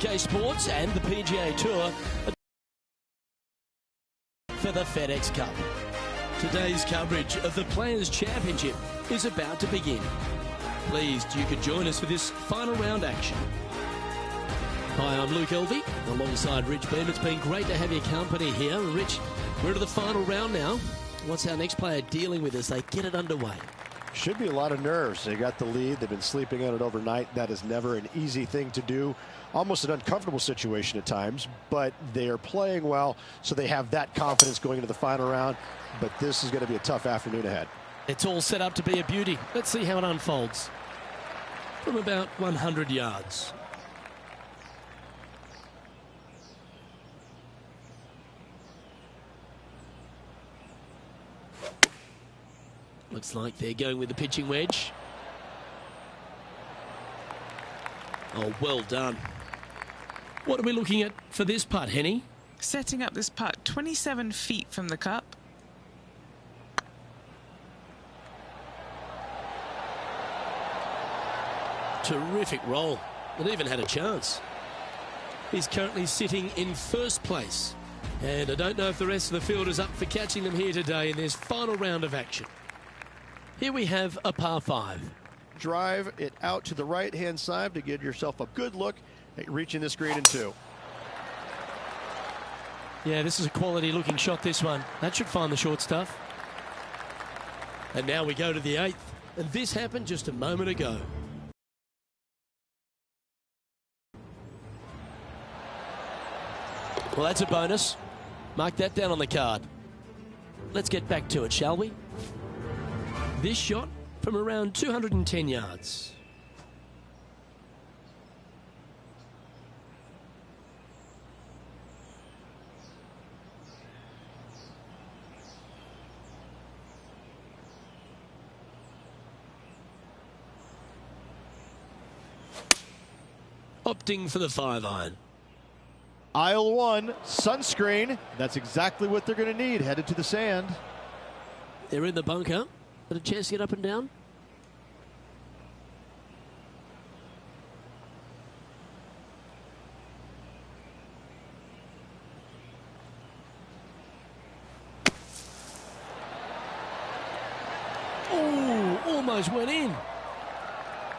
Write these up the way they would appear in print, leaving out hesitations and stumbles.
UK Sports and the PGA Tour for the FedEx Cup. Today's coverage of the Players' Championship is about to begin. Pleased you could join us for this final round action. Hi, I'm Luke Elvey, alongside Rich Beam. It's been great to have your company here. And Rich, we're into the final round now. What's our next player dealing with as they get it underway? Should be a lot of nerves. They got the lead. They've been sleeping on it overnight. That is never an easy thing to do. Almost an uncomfortable situation at times, but they are playing well, so they have that confidence going into the final round. But this is going to be a tough afternoon ahead. It's all set up to be a beauty. Let's see how it unfolds. From about 100 yards. Looks like they're going with the pitching wedge. Oh, well done. What are we looking at for this putt, Henny? Setting up this putt 27 feet from the cup. Terrific roll. It even had a chance. He's currently sitting in first place. And I don't know if the rest of the field is up for catching them here today in this final round of action. Here we have a par 5. Drive it out to the right-hand side to give yourself a good look at reaching this green in 2. Yeah, this is a quality-looking shot, this one. That should find the short stuff. And now we go to the 8th. And this happened just a moment ago. Well, that's a bonus. Mark that down on the card. Let's get back to it, shall we? This shot from around 210 yards. Opting for the 5-iron. Aisle 1, sunscreen. That's exactly what they're going to need, headed to the sand. They're in the bunker. Got a chance to get up and down? Oh, almost went in.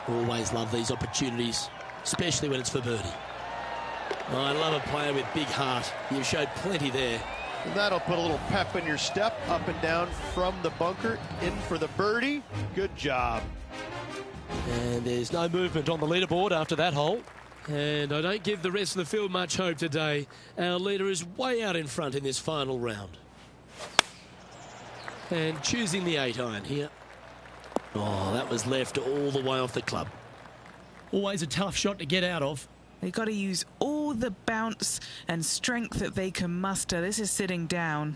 Always love these opportunities, especially when it's for birdie. Oh, I love a player with big heart. You've showed plenty there. And that'll put a little pep in your step, up and down from the bunker, in for the birdie. Good job. And there's no movement on the leaderboard after that hole. And I don't give the rest of the field much hope today. Our leader is way out in front in this final round. And choosing the 8-iron here. Oh, that was left all the way off the club. Always a tough shot to get out of. They've got to use all the bounce and strength that they can muster. This is sitting down.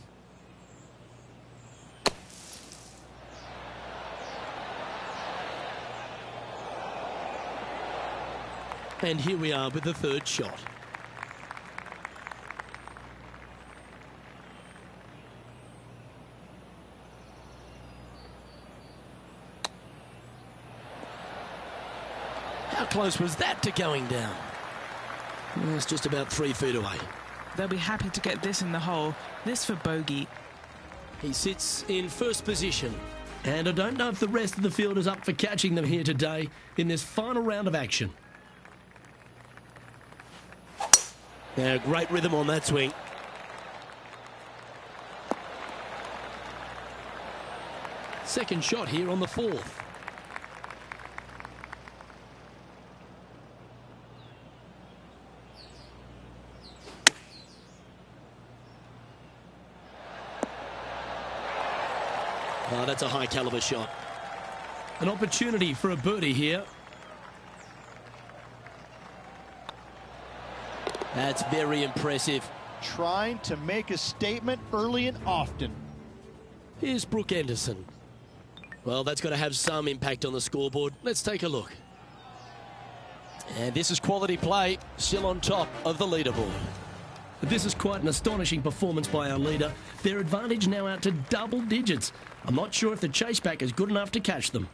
And here we are with the 3rd shot. How close was that to going down? Well, it's just about 3 feet away. They'll be happy to get this in the hole. This for bogey. He sits in first position. And I don't know if the rest of the field is up for catching them here today in this final round of action. Now, great rhythm on that swing. Second shot here on the 4th. Oh, that's a high caliber shot. An opportunity for a birdie here. That's very impressive. Trying to make a statement early and often. Here's Brooke Anderson. Well, that's got to have some impact on the scoreboard. Let's take a look. And this is quality play, still on top of the leaderboard. This is quite an astonishing performance by our leader. Their advantage now out to double digits. I'm not sure if the chase back is good enough to catch them.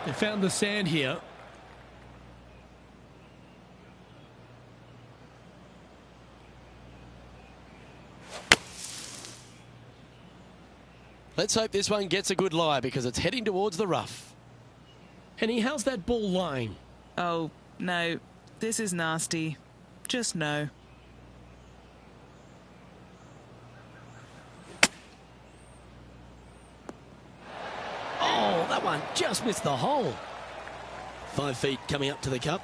They found the sand here. Let's hope this one gets a good lie because it's heading towards the rough. Henny, how's that ball lying? Oh, no. This is nasty. Just no. Oh, that one just missed the hole. 5 feet coming up to the cup.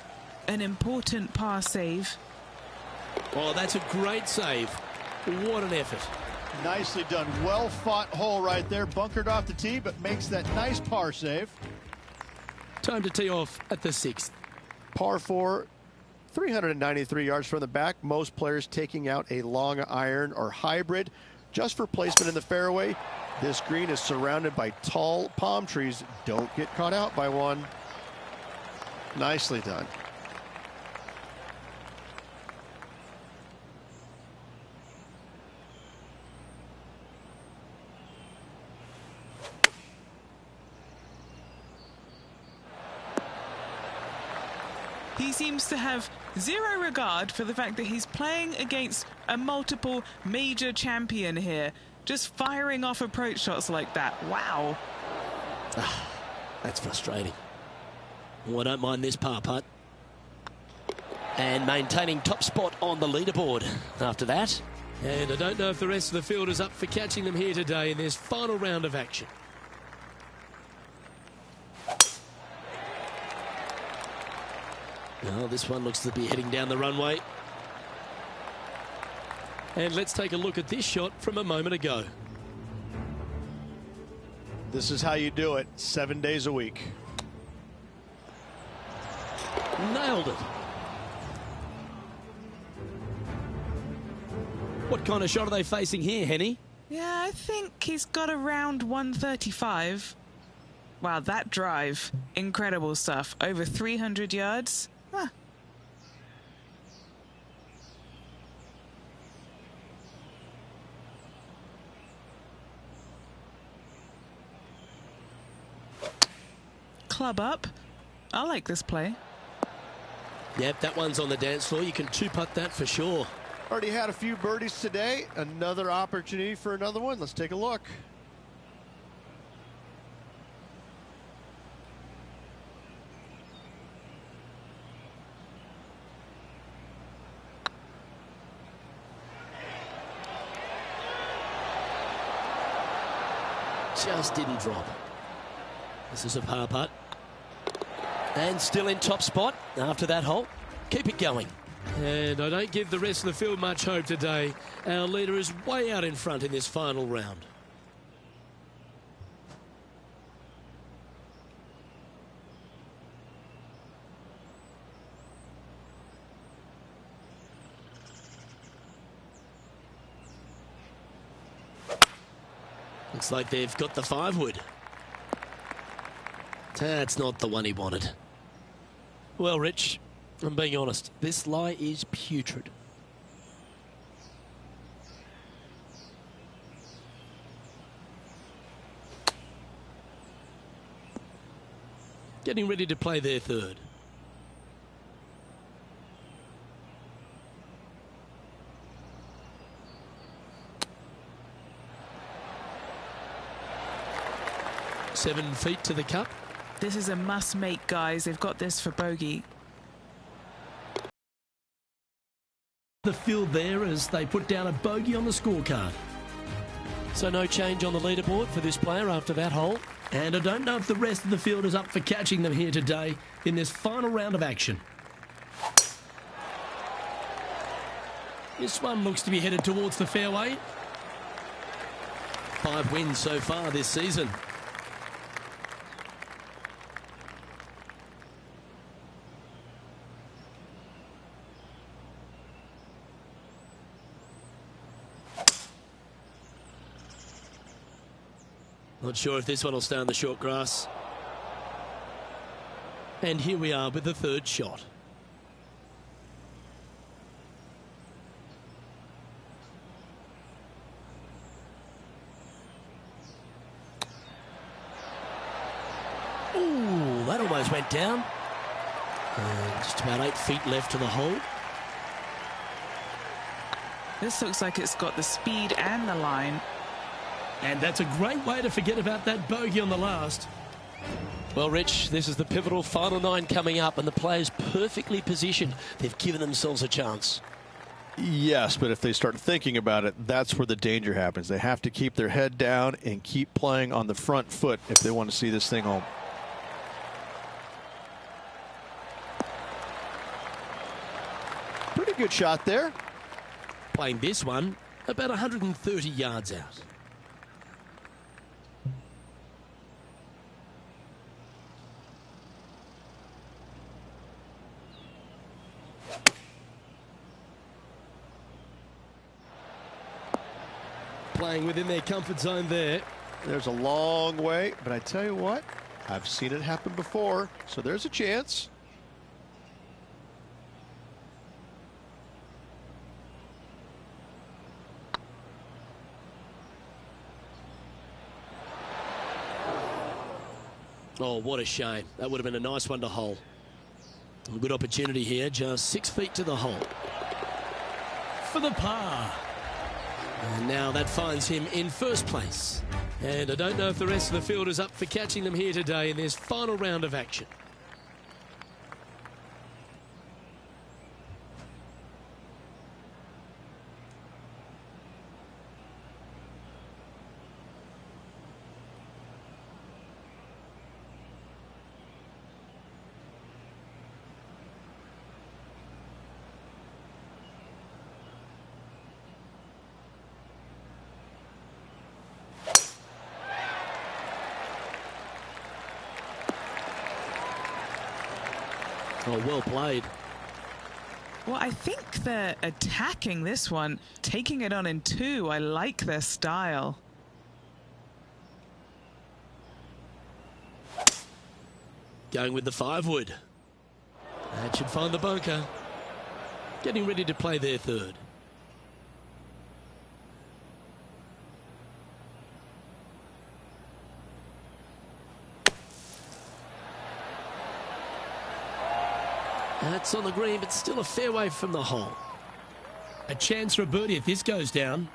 An important par save. Oh, that's a great save. What an effort. Nicely done. Well fought hole right there. Bunkered off the tee, but makes that nice par save. Time to tee off at the 6th. Par 4, 393 yards from the back. Most players taking out a long iron or hybrid just for placement in the fairway. This green is surrounded by tall palm trees. Don't get caught out by one. Nicely done. He seems to have zero regard for the fact that he's playing against a multiple major champion here. Just firing off approach shots like that. Wow. That's frustrating. Well, I don't mind this par putt. And maintaining top spot on the leaderboard after that. And I don't know if the rest of the field is up for catching them here today in this final round of action. Well, this one looks to be heading down the runway. And let's take a look at this shot from a moment ago. This is how you do it 7 days a week. Nailed it. What kind of shot are they facing here, Henny? Yeah, I think he's got around 135. Wow, that drive. Incredible stuff. Over 300 yards. Huh. Club up. I like this play. Yep, that one's on the dance floor. You can two-putt that for sure. Already had a few birdies today. Another opportunity for another one. Let's take a look. Just didn't drop. This is a par putt. And still in top spot after that hole. Keep it going. And I don't give the rest of the field much hope today. Our leader is way out in front in this final round. Looks like they've got the 5-wood. That's not the one he wanted. Well, Rich, I'm being honest. This lie is putrid. Getting ready to play their third. Seven feet to the cup. This is a must-make, guys. They've got this for bogey. The field there as they put down a bogey on the scorecard. So no change on the leaderboard for this player after that hole. And I don't know if the rest of the field is up for catching them here today in this final round of action. This one looks to be headed towards the fairway. 5 wins so far this season. Not sure if this one will stay on the short grass. And here we are with the third shot. Ooh, that almost went down. Just about 8 feet left to the hole. This looks like it's got the speed and the line. And that's a great way to forget about that bogey on the last. Well, Rich, this is the pivotal final 9 coming up, and the players perfectly positioned. They've given themselves a chance. Yes, but if they start thinking about it, that's where the danger happens. They have to keep their head down and keep playing on the front foot if they want to see this thing home. Pretty good shot there. Playing this one about 130 yards out. Playing within their comfort zone there. There's a long way, but I tell you what, I've seen it happen before, so there's a chance. Oh, what a shame. That would have been a nice one to hole. A good opportunity here, just 6 feet to the hole. For the par. And now that finds him in first place. And I don't know if the rest of the field is up for catching them here today in this final round of action. Oh, well played. Well, I think they're attacking this one, taking it on in 2. I like their style. Going with the 5-wood. That should find the bunker. Getting ready to play their 3rd. That's on the green, but still a fair way from the hole. A chance for a birdie if this goes down.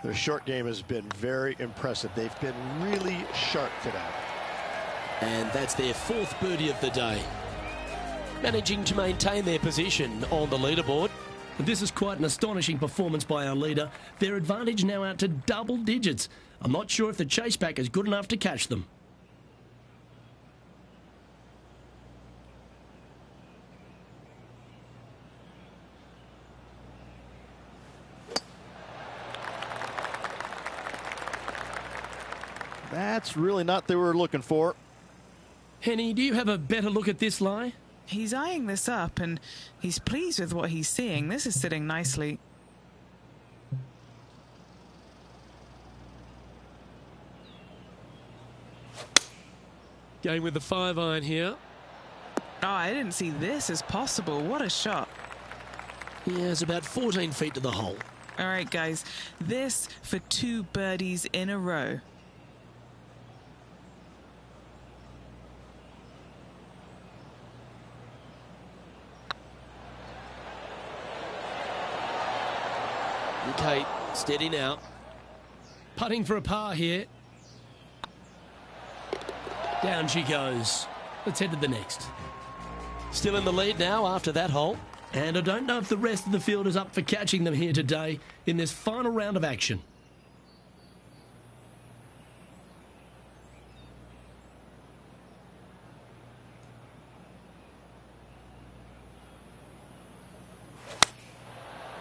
Their short game has been very impressive. They've been really sharp today. And that's their 4th birdie of the day. Managing to maintain their position on the leaderboard. This is quite an astonishing performance by our leader. Their advantage now out to double digits. I'm not sure if the chase back is good enough to catch them. That's really not what they were looking for. Henny, do you have a better look at this lie? He's eyeing this up, and he's pleased with what he's seeing. This is sitting nicely. Going with the 5-iron here. Oh, I didn't see this as possible. What a shot. Yeah, it's about 14 feet to the hole. All right, guys. This for 2 birdies in a row. Okay, steady now. Putting for a par here. Down she goes. Let's head to the next. Still in the lead now after that hole. And I don't know if the rest of the field is up for catching them here today in this final round of action.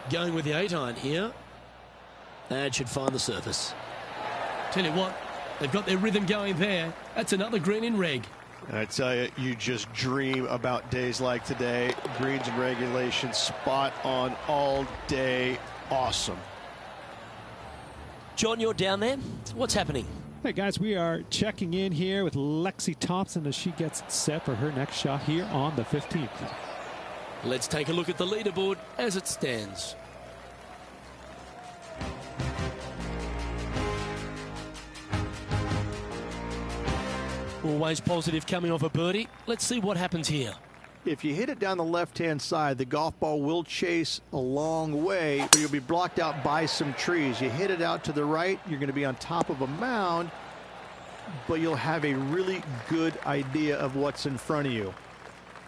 Going with the 8-iron here. That should find the surface. Tell you what, they've got their rhythm going there. That's another green in reg. And I tell you, you just dream about days like today. Greens and regulations, spot on all day. Awesome. John, you're down there. What's happening? Hey guys, we are checking in here with Lexi Thompson as she gets set for her next shot here on the 15th. Let's take a look at the leaderboard as it stands. Always positive coming off a birdie. Let's see what happens here. If you hit it down the left-hand side, the golf ball will chase a long way, but you'll be blocked out by some trees. You hit it out to the right, you're going to be on top of a mound, but you'll have a really good idea of what's in front of you.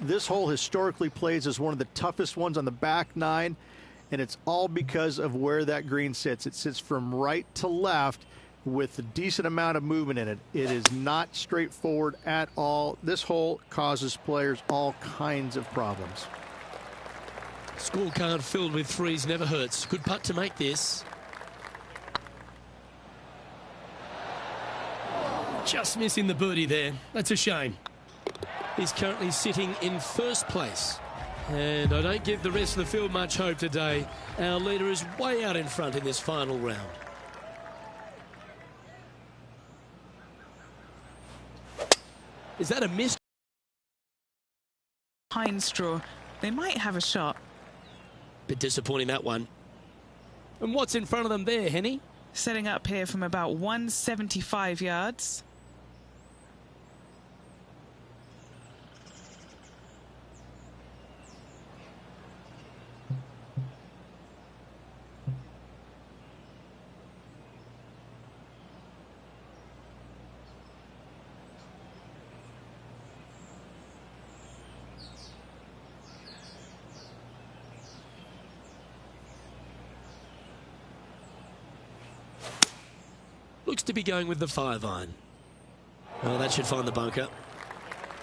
This hole historically plays as one of the toughest ones on the back nine, and it's all because of where that green sits. It sits from right to left with a decent amount of movement in it. It is not straightforward at all. This hole causes players all kinds of problems. Scorecard filled with threes never hurts. Good putt to make this. Just missing the birdie there. That's a shame. He's currently sitting in first place. And I don't give the rest of the field much hope today. Our leader is way out in front in this final round. Is that a miss? Pine straw. They might have a shot. Bit disappointing, that one. And what's in front of them there, Henny? Setting up here from about 175 yards. Looks to be going with the 5-iron. Oh, that should find the bunker.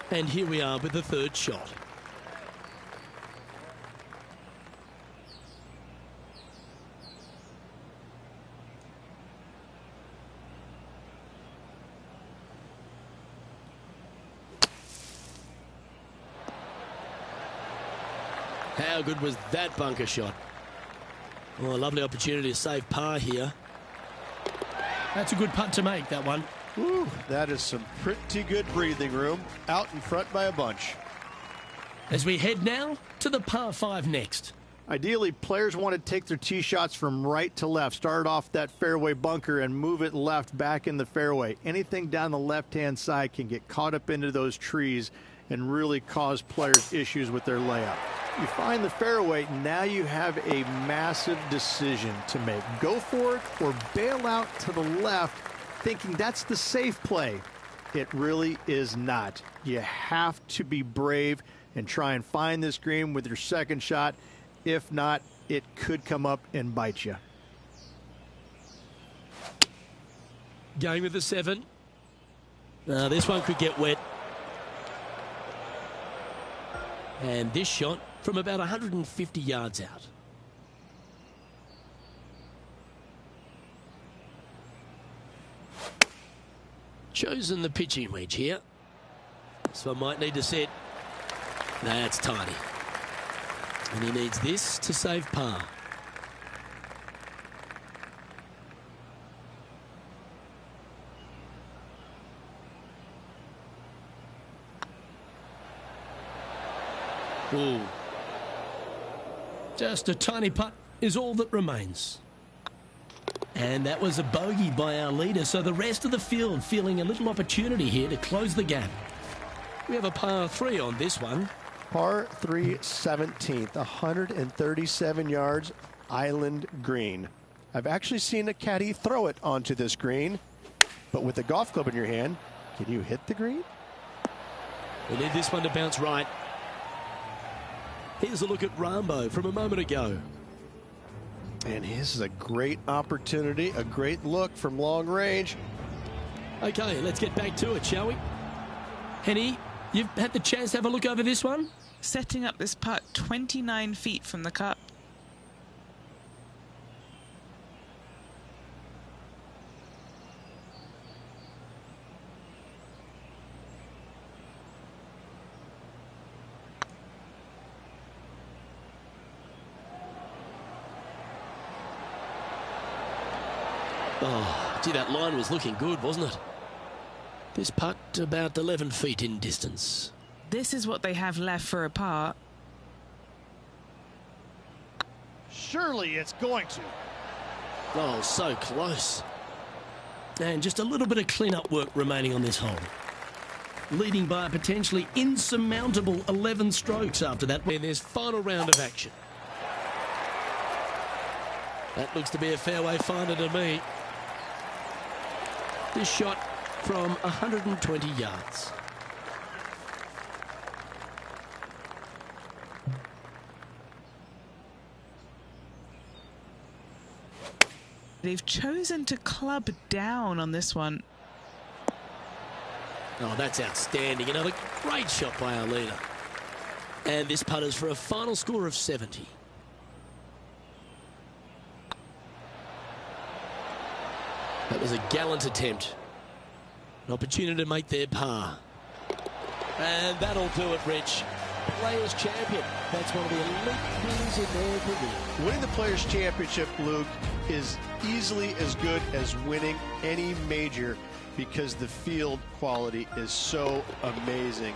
And here we are with the third shot. How good was that bunker shot? Oh, a lovely opportunity to save par here. That's a good putt to make, that one. Woo, that is some pretty good breathing room. Out in front by a bunch. As we head now to the par 5 next. Ideally, players want to take their tee shots from right to left. Start off that fairway bunker and move it left back in the fairway. Anything down the left-hand side can get caught up into those trees and really cause players issues with their layup. You find the fairway, now you have a massive decision to make. Go for it or bail out to the left, thinking that's the safe play. It really is not. You have to be brave and try and find this green with your second shot. If not, it could come up and bite you. Going with the 7. This one could get wet. And this shot from about 150 yards out. Chosen the pitching wedge here. So I might need to set. That's tiny. And he needs this to save par. Ooh. Just a tiny putt is all that remains. And that was a bogey by our leader, so the rest of the field feeling a little opportunity here to close the gap. We have a par 3 on this one. Par 3 17th, 137 yards, island green. I've actually seen a caddy throw it onto this green, but with a golf club in your hand, can you hit the green? We need this one to bounce right. Here's a look at Rambo from a moment ago. And this is a great opportunity, a great look from long range. Okay, let's get back to it, shall we? Henny, you've had the chance to have a look over this one? Setting up this putt 29 feet from the cup. Oh, gee, that line was looking good, wasn't it? This putt about 11 feet in distance. This is what they have left for a par. Surely it's going to. Oh, so close. And just a little bit of clean-up work remaining on this hole. leading by a potentially insurmountable 11 strokes after that in this final round of action. That looks to be a fairway finder to me. This shot from 120 yards. They've chosen to club down on this one. Oh, that's outstanding. Another great shot by our leader. And this putters for a final score of 70. That was a gallant attempt. An opportunity to make their par. And that'll do it, Rich. Players' Champion. That's one of the elite wins in their career. Winning the Players' Championship, Luke, is easily as good as winning any major because the field quality is so amazing.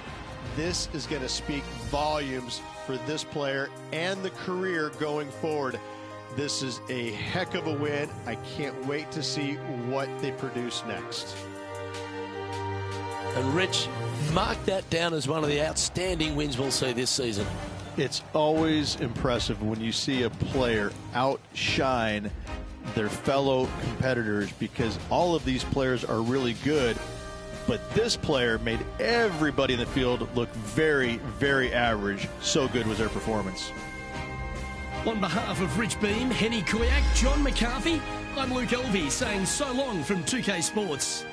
This is going to speak volumes for this player and the career going forward. This is a heck of a win. I can't wait to see what they produce next. And Rich, mark that down as one of the outstanding wins we'll see this season. It's always impressive when you see a player outshine their fellow competitors because all of these players are really good, but this player made everybody in the field look very, very average. So good was their performance. On behalf of Rich Beam, Henny Kuyak, John McCarthy, I'm Luke Elvey saying so long from 2K Sports.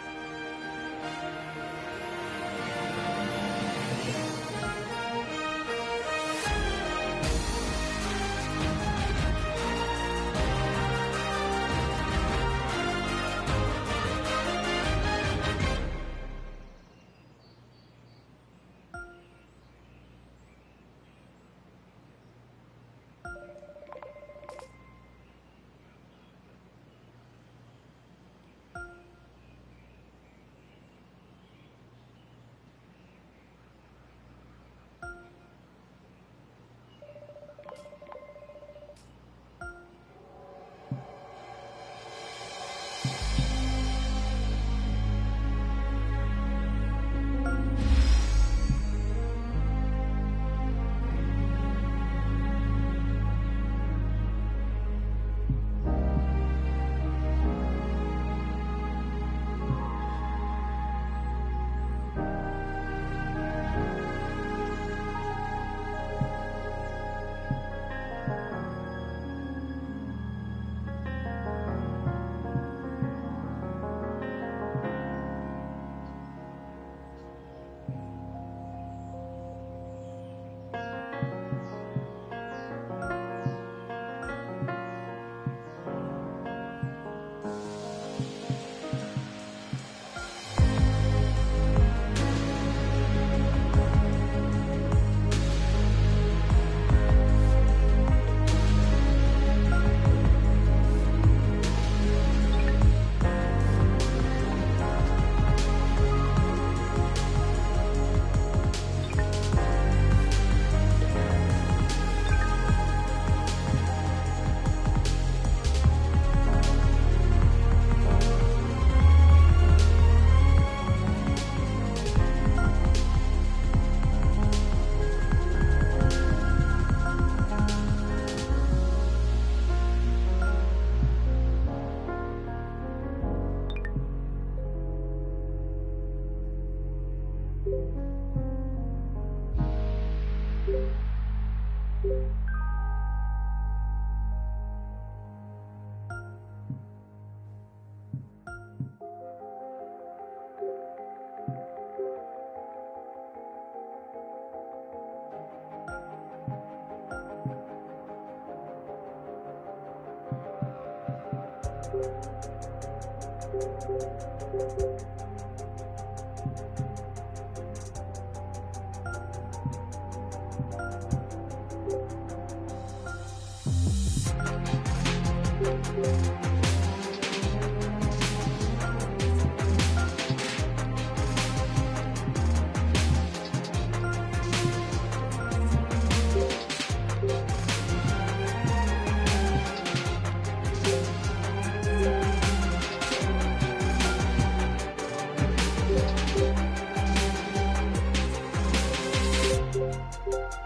you.